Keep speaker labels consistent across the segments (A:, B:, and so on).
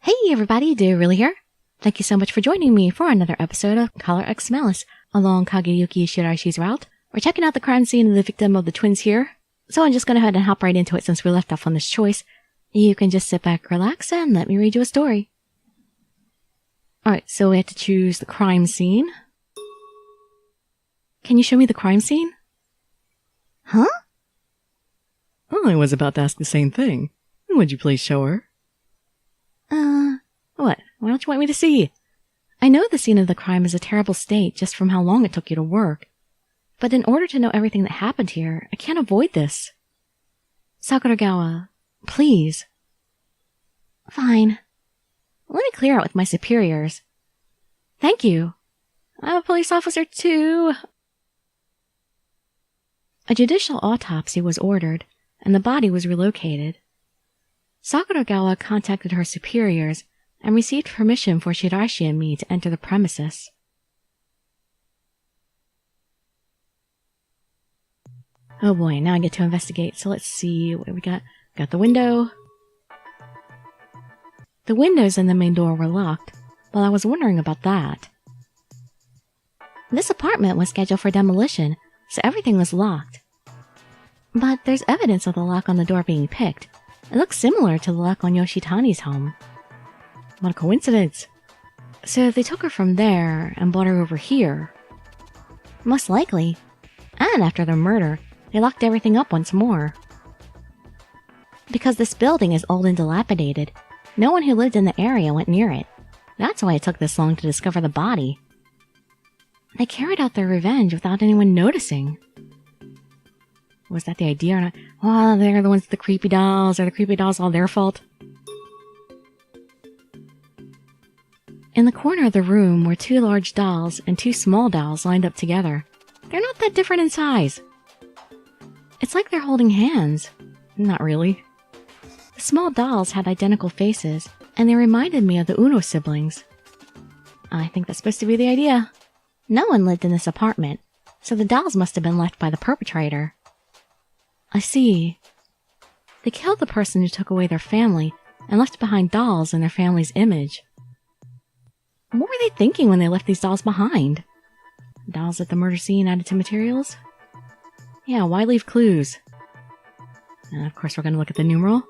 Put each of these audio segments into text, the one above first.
A: Hey everybody, Dirili here. Thank you so much for joining me for another episode of X Malice along Kageyuki Shiraishi's route. We're checking out the crime scene of the victim of the twins here, so I'm just going to go ahead and hop right into it since we left off on this choice. You can just sit back, relax, and let me read you a story. Alright, so we have to choose the crime scene. Can you show me the crime scene? Huh?
B: I was about to ask the same thing. Would you please show her?
A: What? What don't you want me to see? I know the scene of the crime is a terrible state just from how long it took you to work. But in order to know everything that happened here, I can't avoid this. Sakuragawa, please. Fine. Let me clear out with my superiors. Thank you. I'm a police officer too. A judicial autopsy was ordered, and the body was relocated. Sakuragawa contacted her superiors and received permission for Shiraishi and me to enter the premises. Oh boy, now I get to investigate, so let's see what we got. Got the window. The windows in the main door were locked, well, I was wondering about that. This apartment was scheduled for demolition, so everything was locked. But there's evidence of the lock on the door being picked. It looks similar to the lock on Yoshitani's home. What a coincidence. So they took her from there and brought her over here. Most likely. And after the murder, they locked everything up once more. Because this building is old and dilapidated, no one who lived in the area went near it. That's why it took this long to discover the body. They carried out their revenge without anyone noticing. Was that the idea or not? Oh, they're the ones with the creepy dolls. Are the creepy dolls all their fault? In the corner of the room were 2 large dolls and 2 small dolls lined up together. They're not that different in size. It's like they're holding hands. Not really. The small dolls had identical faces, and they reminded me of the Uno siblings. I think that's supposed to be the idea. No one lived in this apartment, so the dolls must have been left by the perpetrator. I see. They killed the person who took away their family and left behind dolls in their family's image. What were they thinking when they left these dolls behind? Dolls at the murder scene added to materials? Yeah, why leave clues? And of course we're going to look at the numeral.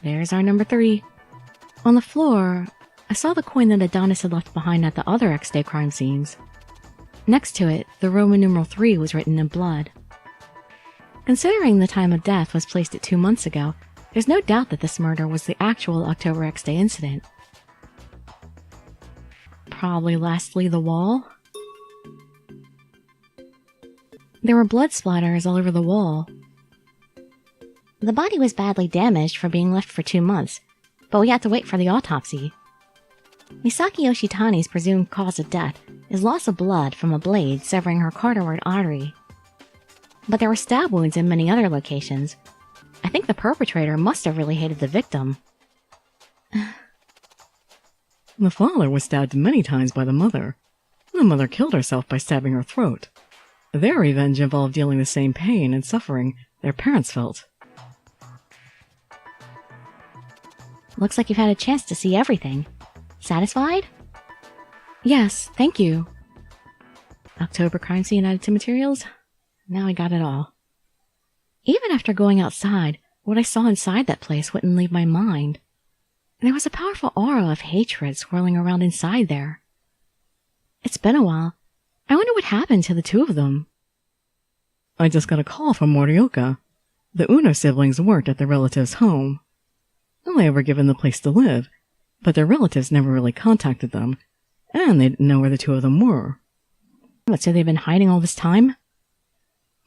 A: There's our number 3. On the floor, I saw the coin that Adonis had left behind at the other X-Day crime scenes. Next to it, the Roman numeral 3 was written in blood. Considering the time of death was placed at 2 months ago, there's no doubt that this murder was the actual October X-Day incident. Probably lastly the wall. There were blood splatters all over the wall. The body was badly damaged for being left for 2 months, but we had to wait for the autopsy. Misaki Yoshitani's presumed cause of death is loss of blood from a blade severing her carotid artery. But there were stab wounds in many other locations. I think the perpetrator must have really hated the victim.
B: The father was stabbed many times by the mother. The mother killed herself by stabbing her throat. Their revenge involved dealing the same pain and suffering their parents felt.
A: Looks like you've had a chance to see everything. Satisfied? Yes, thank you. October crime scene added to materials? Now I got it all. Even after going outside, what I saw inside that place wouldn't leave my mind. There was a powerful aura of hatred swirling around inside there. It's been a while. I wonder what happened to the 2 of them.
B: I just got a call from Morioka. The Uno siblings worked at their relative's home. They were given the place to live, but their relatives never really contacted them, and they didn't know where the 2 of them were.
A: What, so they've been hiding all this time?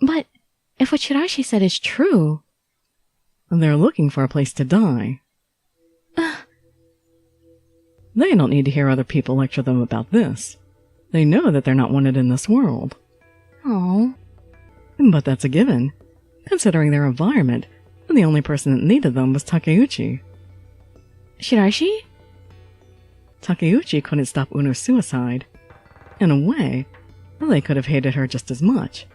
A: But if what Shiraishi said is true...
B: They're looking for a place to die. They don't need to hear other people lecture them about this. They know that they're not wanted in this world.
A: Oh.
B: But that's a given. Considering their environment, the only person that needed them was Takeuchi.
A: Shiraishi?
B: Takeuchi couldn't stop Uno's suicide. In a way, they could have hated her just as much.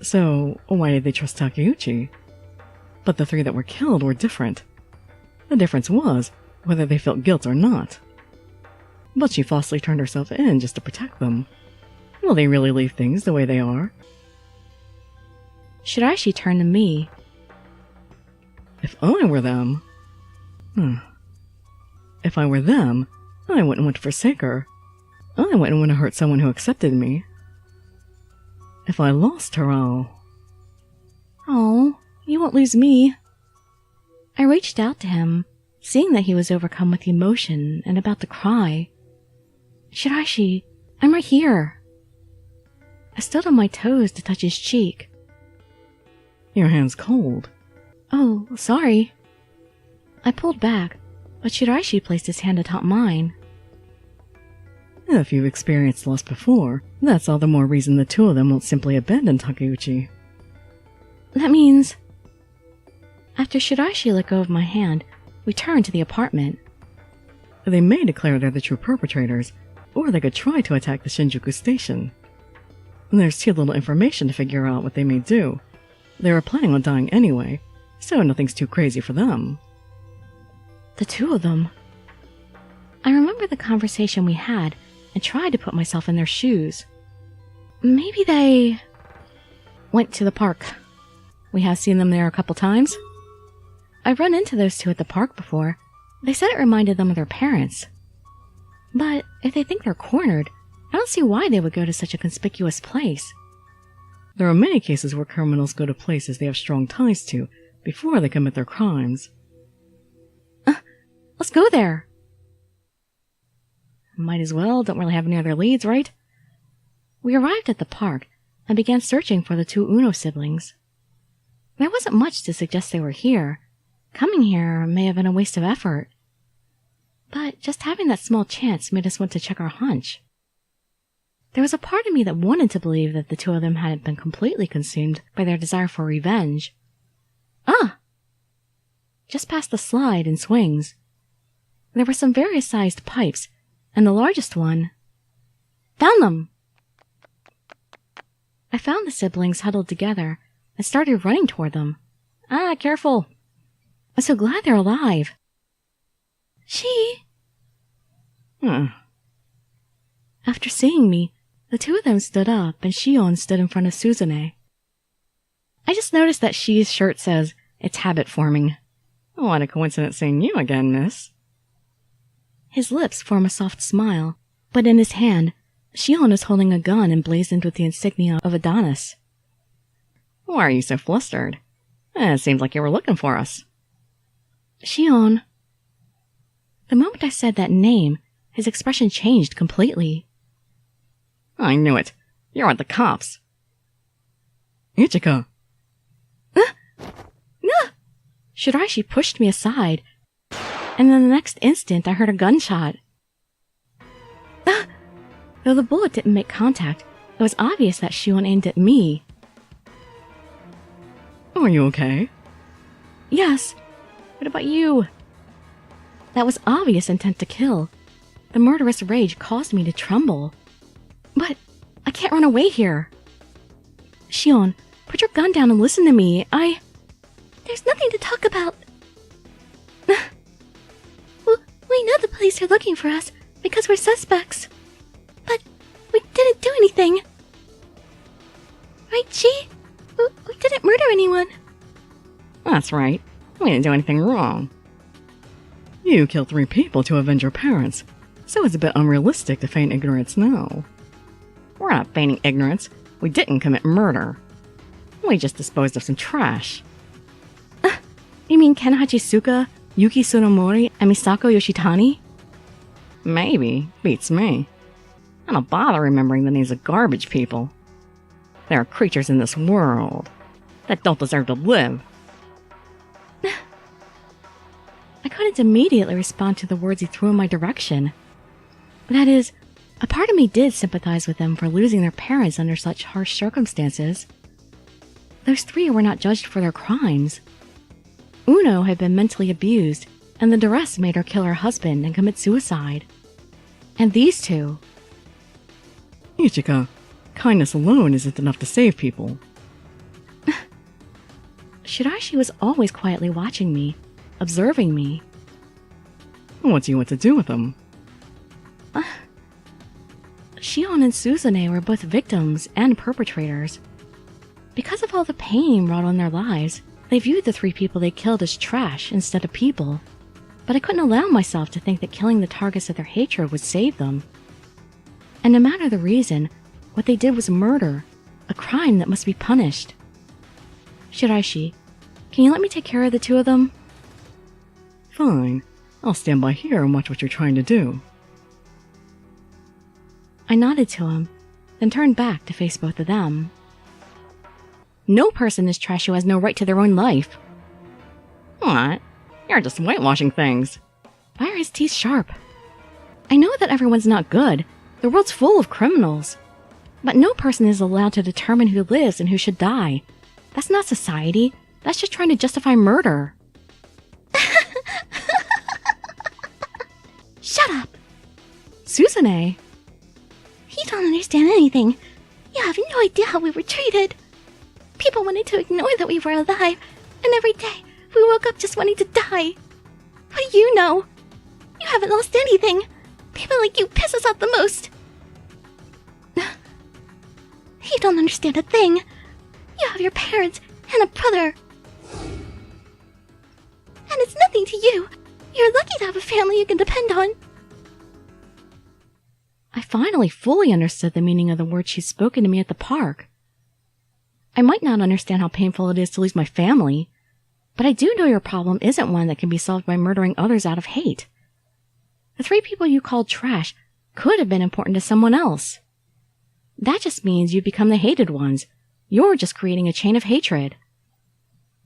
B: So, why did they trust Takeuchi? But the 3 that were killed were different. The difference was whether they felt guilt or not. But she falsely turned herself in just to protect them. Will they really leave things the way they are?
A: Shiraishi turned to me.
B: If I were them... If I were them, I wouldn't want to forsake her. I wouldn't want to hurt someone who accepted me. If I lost her,
A: Oh, you won't lose me. I reached out to him, seeing that he was overcome with emotion and about to cry. Shiraishi, I'm right here. I stood on my toes to touch his cheek.
B: Your hand's cold.
A: Oh, sorry. I pulled back, but Shiraishi placed his hand atop mine.
B: If you've experienced loss before, that's all the more reason the two of them won't simply abandon Takeuchi.
A: That means... After Shiraishi let go of my hand, we turned to the apartment.
B: They may declare they're the true perpetrators, or they could try to attack the Shinjuku station. There's too little information to figure out what they may do. They were planning on dying anyway, so nothing's too crazy for them.
A: The two of them. I remember the conversation we had and tried to put myself in their shoes. Maybe they went to the park. We have seen them there a couple times. I've run into those two at the park before. They said it reminded them of their parents. But if they think they're cornered, I don't see why they would go to such a conspicuous place.
B: There are many cases where criminals go to places they have strong ties to before they commit their crimes.
A: Let's go there. Might as well, don't really have any other leads, right? We arrived at the park and began searching for the two Uno siblings. There wasn't much to suggest they were here. Coming here may have been a waste of effort. But just having that small chance made us want to check our hunch. There was a part of me that wanted to believe that the two of them hadn't been completely consumed by their desire for revenge. Just past the slide and swings, there were some various sized pipes, and the largest one... Found them! I found the siblings huddled together and started running toward them. Careful! I'm so glad they're alive. After seeing me, the two of them stood up and Shion stood in front of Suzune. I just noticed that Shi's shirt says, "It's habit forming."
B: What a coincidence seeing you again, miss.
A: His lips form a soft smile, but in his hand, Shion is holding a gun emblazoned with the insignia of Adonis.
B: Why are you so flustered? It seems like you were looking for us.
A: Shion. The moment I said that name, his expression changed completely.
B: I knew it. You're with the cops. Ichika!
A: No! Shiraishi pushed me aside, and then the next instant I heard a gunshot. Though the bullet didn't make contact, it was obvious that Shion aimed at me.
B: Are you okay?
A: Yes. What about you? That was obvious intent to kill. The murderous rage caused me to tremble. But I can't run away here. Shion, put your gun down and listen to me. There's nothing to talk about. We know the police are looking for us because we're suspects. But we didn't do anything. Right, Chi? We didn't murder anyone.
B: That's right. We didn't do anything wrong. You killed 3 people to avenge your parents, so it's a bit unrealistic to feign ignorance now. We're not feigning ignorance. We didn't commit murder. We just disposed of some trash.
A: You mean Ken Hachisuka, Yuki Tsunomori, and Misako Yoshitani?
B: Maybe. Beats me. I don't bother remembering the names of garbage people. There are creatures in this world that don't deserve to live.
A: I couldn't immediately respond to the words he threw in my direction. That is, a part of me did sympathize with them for losing their parents under such harsh circumstances. Those 3 were not judged for their crimes. Uno had been mentally abused, and the duress made her kill her husband and commit suicide. And these 2...
B: Ichika, kindness alone isn't enough to save people.
A: Shiraishi was always quietly watching me, observing me.
B: What do you want to do with them?
A: Shion and Suzune were both victims and perpetrators. Because of all the pain wrought on their lives, they viewed the 3 people they killed as trash instead of people. But I couldn't allow myself to think that killing the targets of their hatred would save them. And no matter the reason, what they did was murder, a crime that must be punished. Shiraishi, can you let me take care of the 2 of them?
B: Fine. I'll stand by here and watch what you're trying to do.
A: I nodded to him, then turned back to face both of them. No person is trash who has no right to their own life.
B: What? You're just whitewashing things.
A: Why are his teeth sharp? I know that everyone's not good. The world's full of criminals. But no person is allowed to determine who lives and who should die. That's not society. That's just trying to justify murder. Shut up! Suzune! You don't understand anything. You have no idea how we were treated. People wanted to ignore that we were alive, and every day we woke up just wanting to die. What do you know? You haven't lost anything. People like you piss us off the most. You don't understand a thing. You have your parents and a brother. And it's nothing to you. You're lucky to have a family you can depend on. I finally fully understood the meaning of the words she'd spoken to me at the park. I might not understand how painful it is to lose my family, but I do know your problem isn't one that can be solved by murdering others out of hate. The 3 people you called trash could have been important to someone else. That just means you become the hated ones. You're just creating a chain of hatred.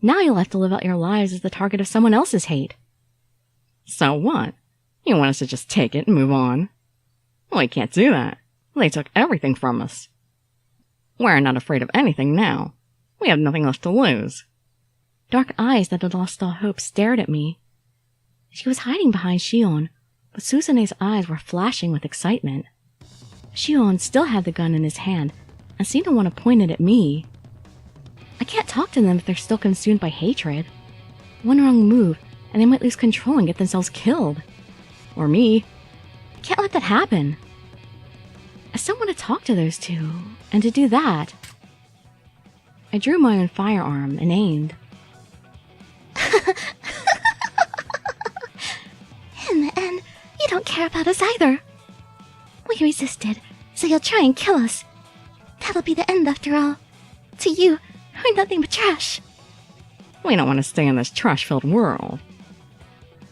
A: Now you'll have to live out your lives as the target of someone else's hate.
B: So what? You want us to just take it and move on? We can't do that. They took everything from us. We're not afraid of anything now. We have nothing left to lose.
A: Dark eyes that had lost all hope stared at me. She was hiding behind Shion, but Suzune's eyes were flashing with excitement. Shion still had the gun in his hand and seemed to want to point it at me. I can't talk to them if they're still consumed by hatred. One wrong move and they might lose control and get themselves killed. Or me. I can't let that happen. I still want to talk to those 2, and to do that, I drew my own firearm and aimed. In the end, you don't care about us either. We resisted, so you'll try and kill us. That'll be the end after all. To you, we're nothing but trash.
B: We don't want to stay in this trash-filled world.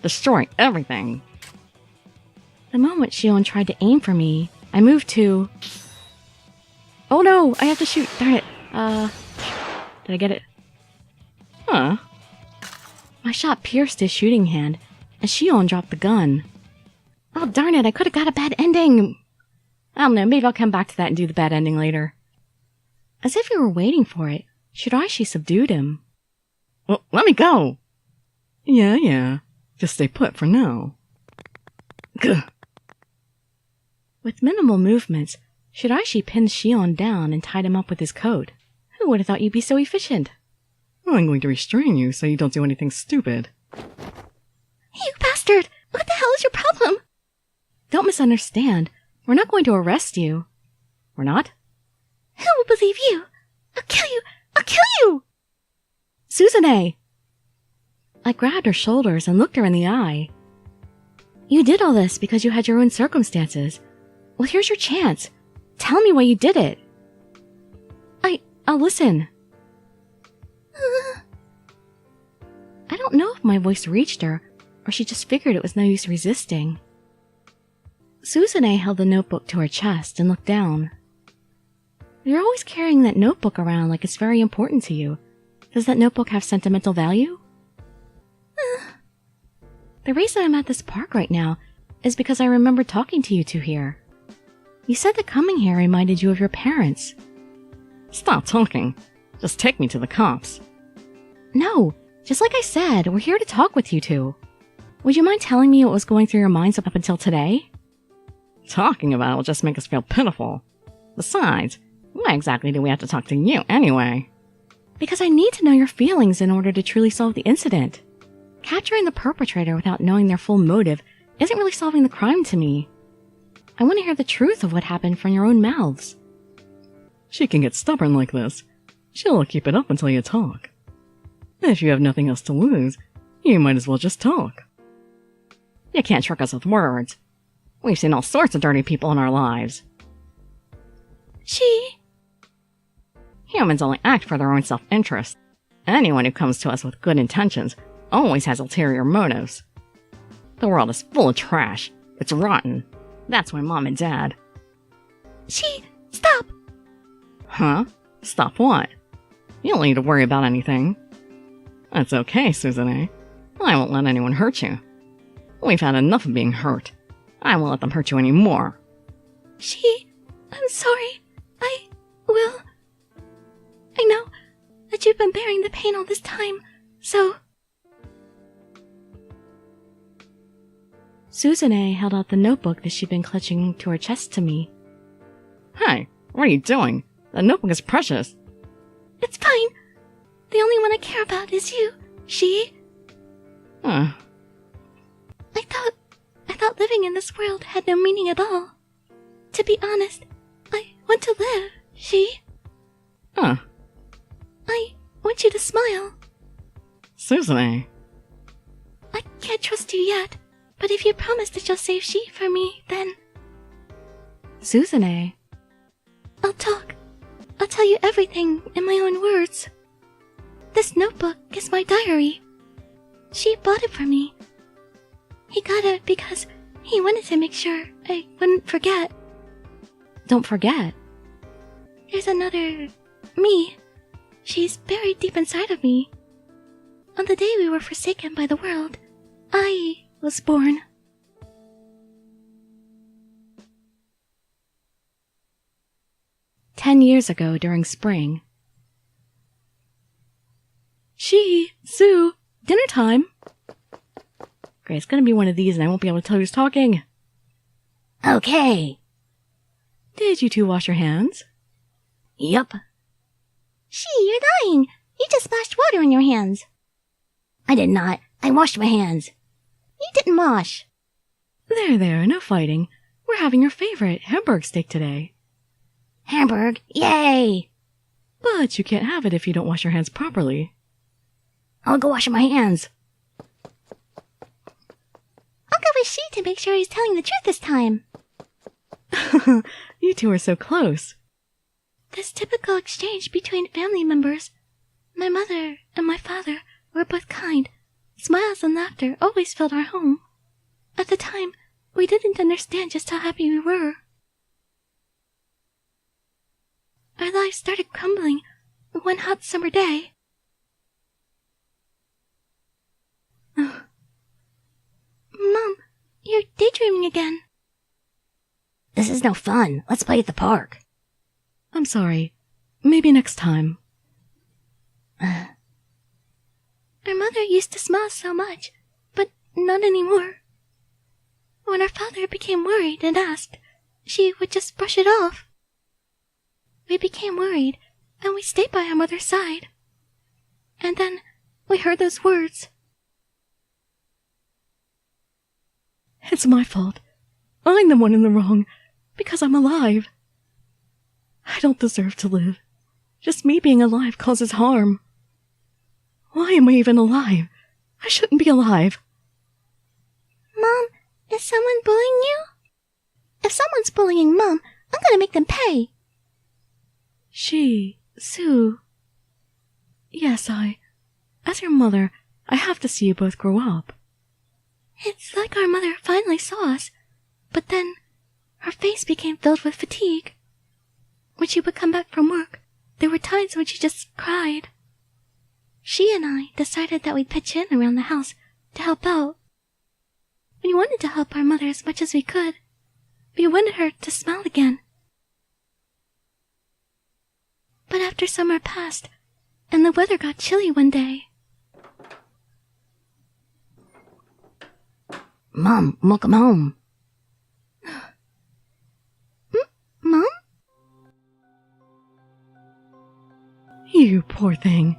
B: Destroy everything.
A: The moment Shion tried to aim for me, I moved to... Oh no, I have to shoot. Darn it. Did I get it?
B: Huh?
A: My shot pierced his shooting hand, and Shion dropped the gun. Oh darn it, I could have got a bad ending. I don't know, maybe I'll come back to that and do the bad ending later. As if we were waiting for it, Shiraishi subdued him.
B: Well, let me go! Yeah. Just stay put for now. Gah.
A: With minimal movements, Shiraishi pinned Shion down and tied him up with his coat. Who would have thought you'd be so efficient?
B: I'm going to restrain you so you don't do anything stupid.
A: You bastard! What the hell is your problem? Don't misunderstand. We're not going to arrest you. We're not? Who will believe you? I'll kill you! I'll kill you! Suzune! I grabbed her shoulders and looked her in the eye. You did all this because you had your own circumstances. Well, here's your chance. Tell me why you did it. I'll listen. I don't know if my voice reached her, or she just figured it was no use resisting. Suzune held the notebook to her chest and looked down. You're always carrying that notebook around like it's very important to you. Does that notebook have sentimental value? The reason I'm at this park right now is because I remember talking to you 2 here. You said that coming here reminded you of your parents.
B: Stop talking. Just take me to the cops.
A: No, just like I said, we're here to talk with you 2. Would you mind telling me what was going through your minds up until today?
B: Talking about it will just make us feel pitiful. Besides, why exactly do we have to talk to you anyway?
A: Because I need to know your feelings in order to truly solve the incident. Capturing the perpetrator without knowing their full motive isn't really solving the crime to me. I want to hear the truth of what happened from your own mouths.
B: She can get stubborn like this. She'll keep it up until you talk. If you have nothing else to lose, you might as well just talk.
A: You can't trick us with words. We've seen all sorts of dirty people in our lives. Humans only act for their own self-interest. Anyone who comes to us with good intentions always has ulterior motives. The world is full of trash. It's rotten. That's why Mom and Dad...
C: Stop!
A: Huh? Stop what? You don't need to worry about anything. That's okay, Suzune. I won't let anyone hurt you. We've had enough of being hurt. I won't let them hurt you anymore.
C: I'm sorry. I will. I know that you've been bearing the pain all this time, so...
A: Suzune held out the notebook that she'd been clutching to her chest to me. Hey, what are you doing? That notebook is precious.
C: It's fine. The only one I care about is you,
A: Huh.
C: I thought living in this world had no meaning at all. To be honest, I want to live,
A: Huh.
C: I want you to smile.
A: Suzune.
C: I can't trust you yet, but if you promise that you'll save she for me, then...
A: Suzune.
C: I'll talk. I'll tell you everything in my own words. This notebook is my diary. She bought it for me. He got it because he wanted to make sure I wouldn't forget.
A: Don't forget.
C: There's another... me. She's buried deep inside of me. On the day we were forsaken by the world, I was born.
A: "10 years ago during spring."
B: Sue, dinner time.
A: Great, it's gonna be one of these and I won't be able to tell who's talking.
C: Okay.
B: Did you two wash your hands?
A: Yup.
C: You're lying. You just splashed water on your hands. I did not. I washed my hands. You didn't wash.
B: There, no fighting. We're having your favorite, Hamburg steak today.
C: Hamburg, yay!
B: But you can't have it if you don't wash your hands properly.
C: I'll go wash my hands. I'll go with she to make sure he's telling the truth this time.
B: You two are so close.
C: This typical exchange between family members. My mother and my father were both kind. Smiles and laughter always filled our home. At the time, we didn't understand just how happy we were. Our lives started crumbling one hot summer day. Mom, you're daydreaming again.
A: This is no fun. Let's play at the park.
B: I'm sorry. Maybe next time.
C: Our mother used to smile so much, but not anymore. When our father became worried and asked, she would just brush it off. We became worried, and we stayed by our mother's side. And then we heard those words.
B: It's my fault. I'm the one in the wrong, because I'm alive. I don't deserve to live. Just me being alive causes harm. Why am I even alive? I shouldn't be alive.
C: Mom, is someone bullying you? If someone's bullying Mom, I'm gonna make them pay.
B: Sue. Yes, as your mother, I have to see you both grow up.
C: It's like our mother finally saw us, but then her face became filled with fatigue. When she would come back from work, there were times when she just cried. She and I decided that we'd pitch in around the house to help out. We wanted to help our mother as much as we could. We wanted her to smile again. But after summer passed, and the weather got chilly one day...
A: Mom, welcome home.
C: Mom?
B: You poor thing.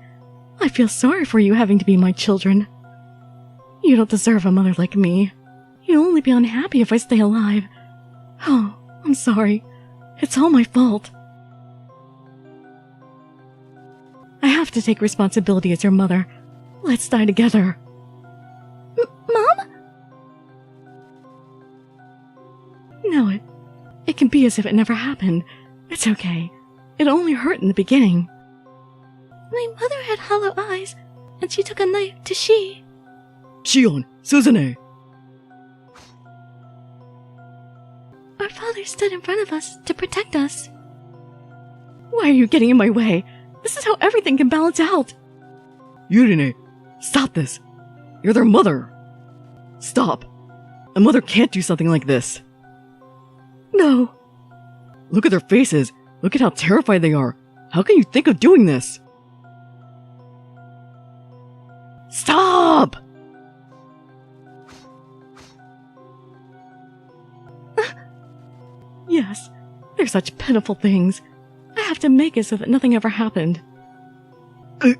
B: I feel sorry for you having to be my children. You don't deserve a mother like me. You'll only be unhappy if I stay alive. Oh, I'm sorry. It's all my fault. I have to take responsibility as your mother. Let's die together.
C: Mom?
B: No, it can be as if it never happened. It's okay. It only hurt in the beginning.
C: My mother had hollow eyes, and she took a knife to she.
B: Shion, Suzune!
C: Our father stood in front of us to protect us.
B: Why are you getting in my way? This is how everything can balance out. Yurine, stop this. You're their mother. Stop. A mother can't do something like this. No. Look at their faces. Look at how terrified they are. How can you think of doing this? Stop! Yes, they're such pitiful things. I have to make it so that nothing ever happened.
C: The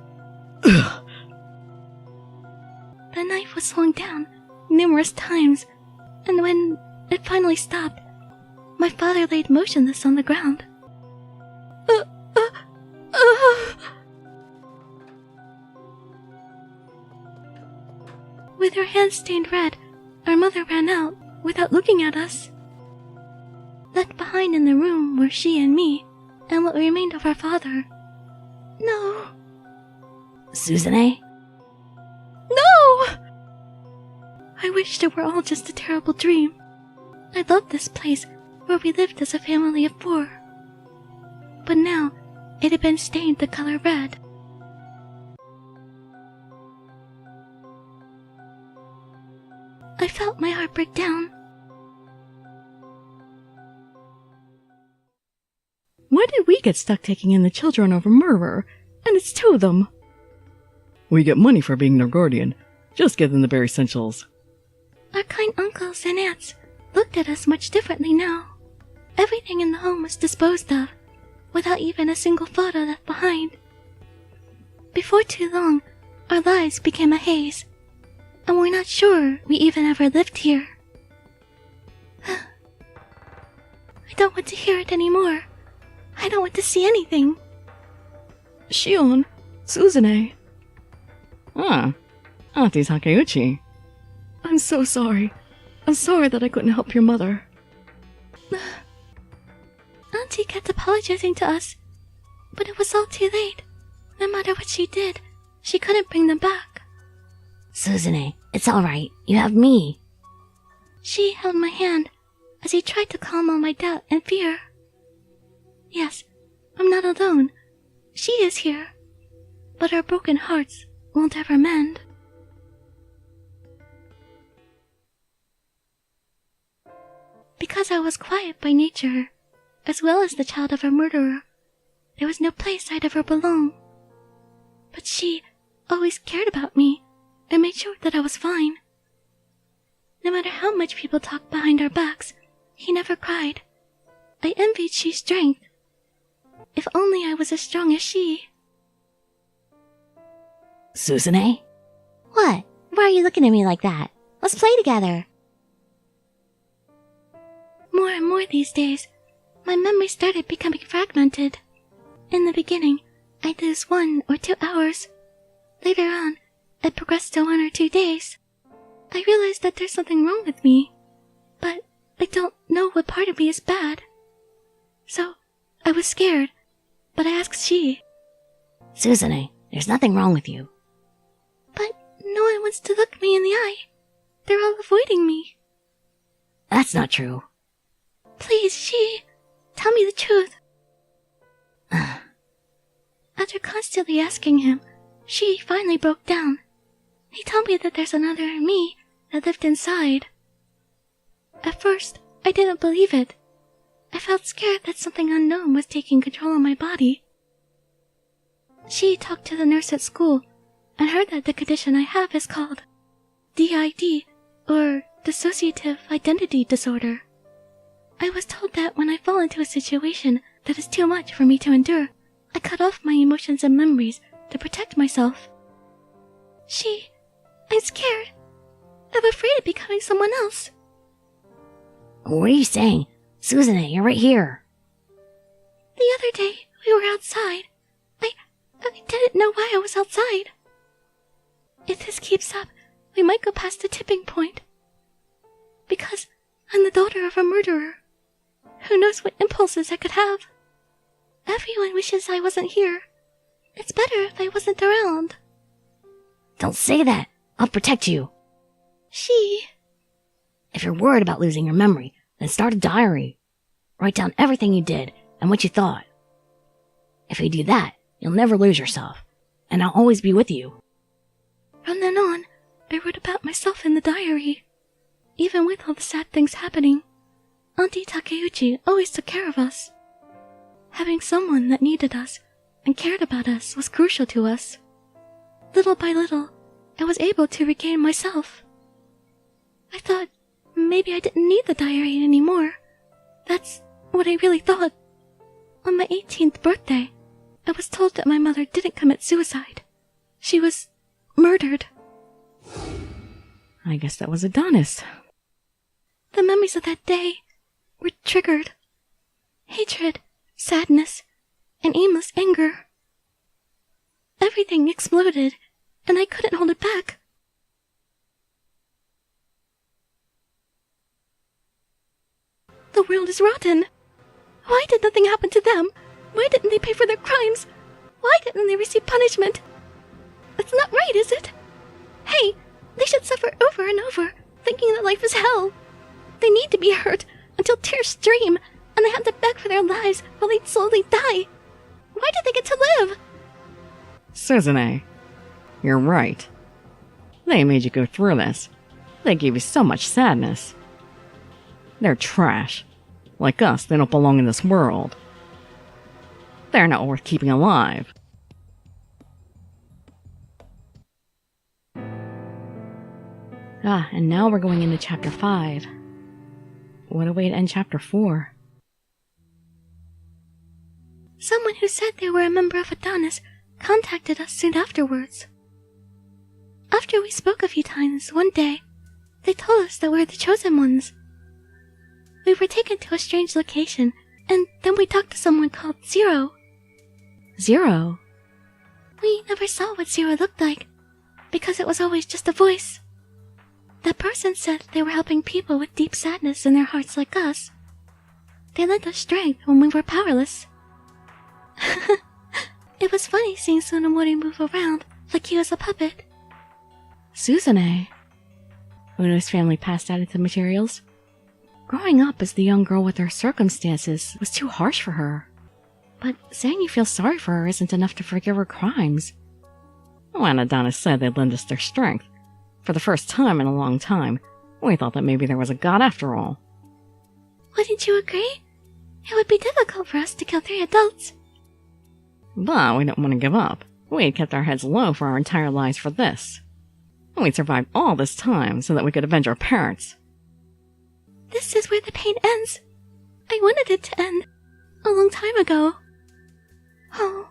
C: knife was swung down numerous times, and when it finally stopped, my father laid motionless on the ground. With her hands stained red, our mother ran out without looking at us. Left behind in the room were she and me, and what remained of our father. No.
A: Suzune?
C: No! I wished it were all just a terrible dream. I loved this place where we lived as a family of 4. But now, it had been stained the color red. I felt my heart break down.
B: Why did we get stuck taking in the children of a murderer? And it's 2 of them. We get money for being their guardian. Just give them the bare essentials.
C: Our kind uncles and aunts looked at us much differently now. Everything in the home was disposed of, without even a single photo left behind. Before too long, our lives became a haze, and we're not sure we even ever lived here. I don't want to hear it anymore. I don't want to see anything.
B: Shion, Suzune. Ah, Auntie Takeuchi. I'm so sorry. I'm sorry that I couldn't help your mother.
C: Auntie kept apologizing to us, but it was all too late. No matter what she did, she couldn't bring them back.
A: Suzune, it's alright. You have me.
C: She held my hand as he tried to calm all my doubt and fear. Yes, I'm not alone. She is here. But our broken hearts won't ever mend. Because I was quiet by nature, as well as the child of a murderer, there was no place I'd ever belong. But she always cared about me and made sure that I was fine. No matter how much people talked behind our backs, he never cried. I envied she's strength. If only I was as strong as she.
A: Suzune? What? Why are you looking at me like that? Let's play together.
C: More and more these days, my memory started becoming fragmented. In the beginning, I'd lose 1 or 2 hours. Later on, it progressed to 1 or 2 days. I realized that there's something wrong with me, but I don't know what part of me is bad. So, I was scared, but I asked she.
A: Suzune, there's nothing wrong with you.
C: But no one wants to look me in the eye. They're all avoiding me.
A: That's not true.
C: Please, she, tell me the truth. After constantly asking him, she finally broke down. He told me that there's another me that lived inside. At first, I didn't believe it. I felt scared that something unknown was taking control of my body. She talked to the nurse at school and heard that the condition I have is called DID, or Dissociative Identity Disorder. I was told that when I fall into a situation that is too much for me to endure, I cut off my emotions and memories to protect myself. I'm scared. I'm afraid of becoming someone else.
A: What are you saying? Suzune, you're right here.
C: The other day, we were outside. I didn't know why I was outside. If this keeps up, we might go past the tipping point. Because I'm the daughter of a murderer. Who knows what impulses I could have? Everyone wishes I wasn't here. It's better if I wasn't around.
A: Don't say that. I'll protect you. If you're worried about losing your memory, then start a diary. Write down everything you did and what you thought. If you do that, you'll never lose yourself, and I'll always be with you.
C: From then on, I wrote about myself in the diary. Even with all the sad things happening, Auntie Takeuchi always took care of us. Having someone that needed us and cared about us was crucial to us. Little by little, I was able to regain myself. I thought maybe I didn't need the diary anymore. That's what I really thought. On my 18th birthday, I was told that my mother didn't commit suicide. She was murdered.
B: I guess that was Adonis.
C: The memories of that day were triggered. Hatred, sadness, and aimless anger. Everything exploded, and I couldn't hold it back. The world is rotten. Why did nothing happen to them? Why didn't they pay for their crimes? Why didn't they receive punishment? That's not right, is it? Hey, they should suffer over and over, thinking that life is hell. They need to be hurt until tears stream, and they have to beg for their lives while they slowly die. Why do they get to live?
B: Suzune, you're right. They made you go through this. They gave you so much sadness. They're trash. Like us, they don't belong in this world. They're not worth keeping alive.
A: And now we're going into Chapter 5. What a way to end Chapter 4.
C: Someone who said they were a member of Adonis contacted us soon afterwards. After we spoke a few times, one day, they told us that we're the chosen ones. We were taken to a strange location, and then we talked to someone called Zero.
A: Zero?
C: We never saw what Zero looked like, because it was always just a voice. That person said they were helping people with deep sadness in their hearts like us. They lent us strength when we were powerless. It was funny seeing Tsunemori move around like he was a puppet.
A: Suzune. Uno's family passed out into materials. Growing up as the young girl with her circumstances was too harsh for her. But saying you feel sorry for her isn't enough to forgive her crimes.
B: When Adonis said they'd lend us their strength, for the first time in a long time, we thought that maybe there was a god after all.
C: Wouldn't you agree? It would be difficult for us to kill 3 adults.
B: But we didn't want to give up. We had kept our heads low for our entire lives for this. We'd survived all this time so that we could avenge our parents.
C: This is where the pain ends. I wanted it to end a long time ago. Oh.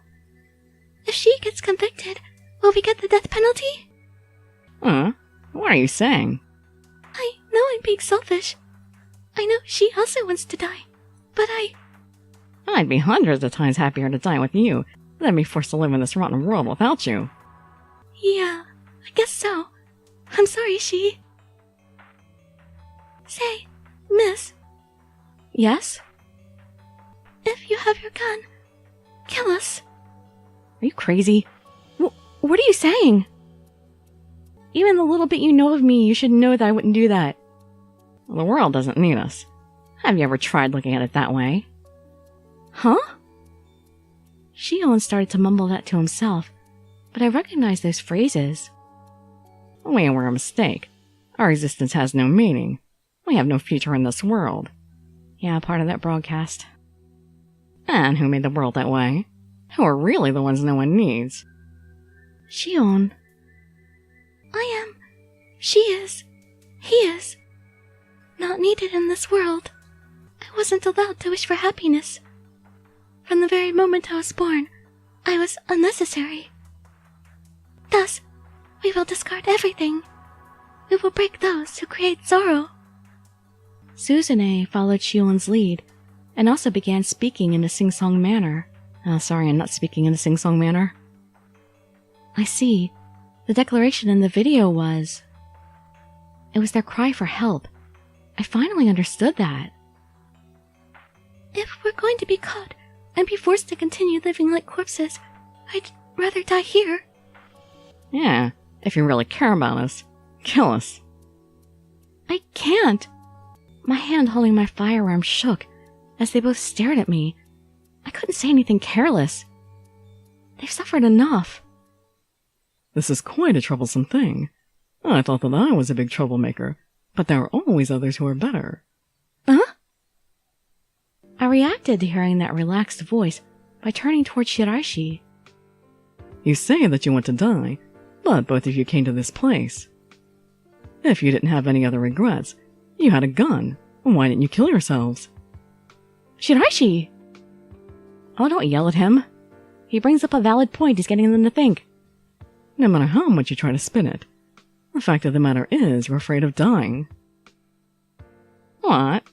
C: If she gets convicted, will we get the death penalty?
B: What are you saying?
C: I know I'm being selfish. I know she also wants to die, but
B: I'd be hundreds of times happier to die with you than be forced to live in this rotten world without you.
C: Yeah, I guess so. I'm sorry, she. Say, miss.
A: Yes?
C: If you have your gun, kill us.
A: Are you crazy? What are you saying? Even the little bit you know of me, you should know that I wouldn't do that.
B: The world doesn't need us. Have you ever tried looking at it that way?
A: Huh? Shion started to mumble that to himself, but I recognized those phrases.
B: We were a mistake. Our existence has no meaning. We have no future in this world.
A: Yeah, part of that broadcast.
B: And who made the world that way? Who are really the ones no one needs?
A: Shion.
C: I am. She is. He is. Not needed in this world. I wasn't allowed to wish for happiness. From the very moment I was born, I was unnecessary. Thus, we will discard everything. We will break those who create sorrow.
A: Suzune followed Shion's lead and also began speaking in a sing-song manner. Sorry, I'm not speaking in a sing-song manner. I see. The declaration in the video was... It was their cry for help. I finally understood that.
C: If we're going to be caught and be forced to continue living like corpses, I'd rather die here.
B: Yeah, if you really care about us, kill us.
A: I can't. My hand holding my firearm shook as they both stared at me. I couldn't say anything careless. They've suffered enough.
B: This is quite a troublesome thing. I thought that I was a big troublemaker, but there are always others who are better.
A: Huh? I reacted to hearing that relaxed voice by turning toward Shiraishi.
B: You say that you want to die, but both of you came to this place. If you didn't have any other regrets, you had a gun. Why didn't you kill yourselves?
A: Shiraishi! Oh, don't yell at him. He brings up a valid point. He's getting them to think.
B: No matter how much you try to spin it, the fact of the matter is you're afraid of dying.
A: What?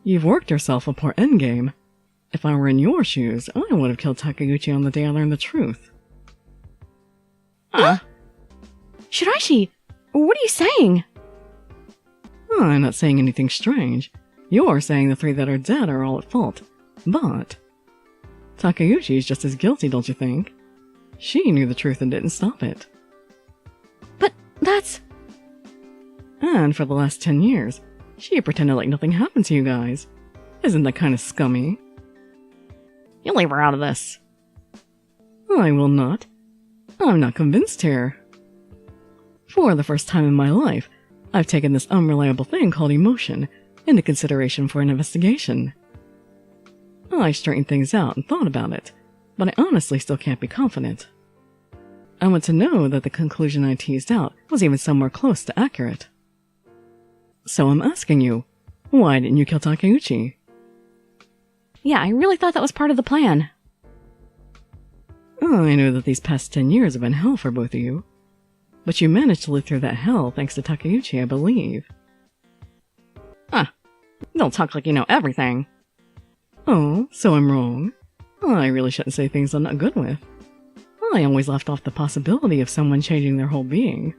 B: You've worked yourself a poor endgame. If I were in your shoes, I would have killed Takeuchi on the day I learned the truth.
A: Huh? Shiraishi, what are you saying?
B: I'm not saying anything strange. You're saying the three that are dead are all at fault. But Takeuchi is just as guilty, don't you think? She knew the truth and didn't stop it.
A: But that's...
B: And for the last 10 years, she pretended like nothing happened to you guys. Isn't that kind of scummy?
A: You leave her out of this.
B: I will not. I'm not convinced here. For the first time in my life, I've taken this unreliable thing called emotion into consideration for an investigation. I straightened things out and thought about it, but I honestly still can't be confident. I want to know that the conclusion I teased out was even somewhere close to accurate. So I'm asking you, why didn't you kill Takeuchi?
A: Yeah, I really thought that was part of the plan.
B: I know that these past 10 years have been hell for both of you. But you managed to live through that hell thanks to Takeuchi, I believe.
A: Huh. Don't talk like you know everything.
B: Oh, so I'm wrong? I really shouldn't say things I'm not good with. I always left off the possibility of someone changing their whole being.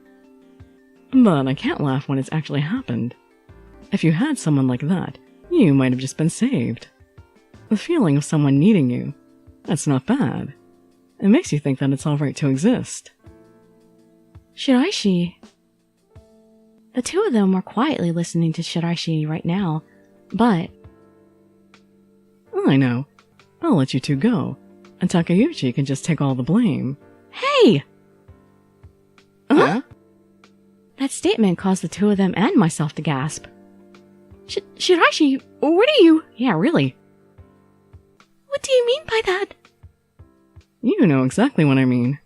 B: But I can't laugh when it's actually happened. If you had someone like that, you might have just been saved. The feeling of someone needing you, that's not bad. It makes you think that it's alright to exist.
A: Shiraishi. The two of them were quietly listening to Shiraishi right now, but...
B: I know. I'll let you two go, and Takeuchi can just take all the blame.
A: Hey!
B: Huh?
A: That statement caused the two of them and myself to gasp. Shiraishi, what are you... Yeah, really.
C: What do you mean by that?
B: You know exactly what I mean.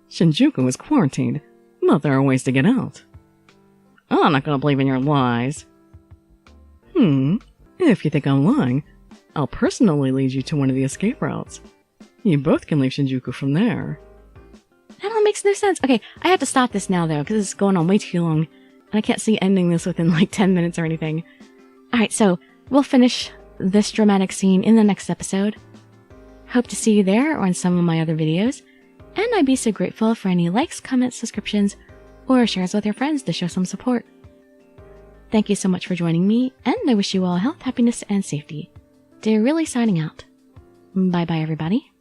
B: Shinjuku is quarantined, but there are ways to get out.
A: I'm not gonna believe in your lies.
B: If you think I'm lying, I'll personally lead you to one of the escape routes. You both can leave Shinjuku from there.
A: That all makes no sense. Okay, I have to stop this now, though, because this is going on way too long. And I can't see ending this within, like, 10 minutes or anything. Alright, so, we'll finish this dramatic scene in the next episode. Hope to see you there or in some of my other videos. And I'd be so grateful for any likes, comments, subscriptions, or shares with your friends to show some support. Thank you so much for joining me, and I wish you all health, happiness, and safety. Dirili signing out. Bye-bye, everybody.